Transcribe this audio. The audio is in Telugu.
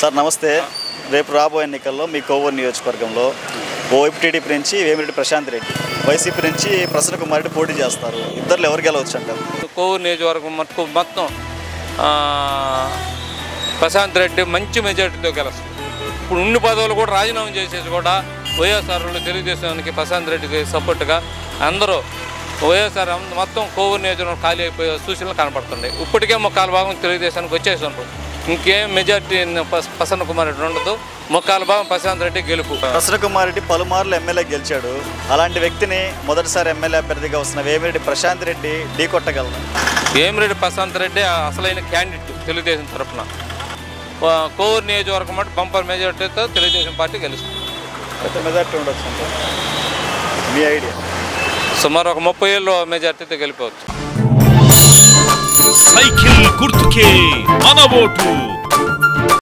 సార్ నమస్తే. రేపు రాబోయే ఎన్నికల్లో మీ కోవూరు నియోజకవర్గంలో ఓవైపు టీడీపీ నుంచి వేమిరెడ్డి ప్రశాంత్ రెడ్డి, వైసీపీ నుంచి ప్రసన్న కుమార్ రెడ్డి పోటీ చేస్తారు. ఇద్దరు ఎవరు గెలవచ్చు అంటారు? కోవూరు నియోజకవర్గం మటుకు మొత్తం ప్రశాంత్ రెడ్డి మంచి మెజార్టీతో గెలుస్తారు. ఇప్పుడు ఉన్ని పదవులు కూడా రాజీనామా చేసేసి కూడా వైఎస్ఆర్లో తెలుగుదేశానికి ప్రశాంత్ రెడ్డికి సపోర్ట్గా అందరూ వైఎస్ఆర్ మొత్తం కోవూరు నియోజకవర్గం ఖాళీ అయిపోయే సూచనలు కనపడుతున్నాయి. ఇప్పటికే ముక్కాల భాగం తెలుగుదేశానికి వచ్చేసారు. ఇంకేం మెజార్టీ ప్రసన్న కుమార్ రెడ్డి ఉండదు. ముక్కాల భాగం ప్రశాంత్ రెడ్డి గెలుపు. ప్రసన్న కుమార్ రెడ్డి పలుమార్లు ఎమ్మెల్యే గెలిచాడు. అలాంటి వ్యక్తిని మొదటిసారి ఎమ్మెల్యే అభ్యర్థిగా వస్తున్న వేమిరెడ్డి ప్రశాంత్ రెడ్డి ఢీ కొట్టగలరు. వేమిరెడ్డి ప్రశాంత్ రెడ్డి అసలైన క్యాండిడేట్ తెలుగుదేశం తరఫున. కోవూరు నియోజకవర్గం అంటే బంపర్ మెజార్టీతో తెలుగుదేశం పార్టీ గెలుస్తుంది. ఎంత మెజార్టీ ఉండొచ్చు అంటే మీ ఐడియా? సుమారు ఒక 30 ఏళ్ళు మెజార్టీతో గెలిపవచ్చు. సైకిల్ గుర్తుకే మన ఓటు.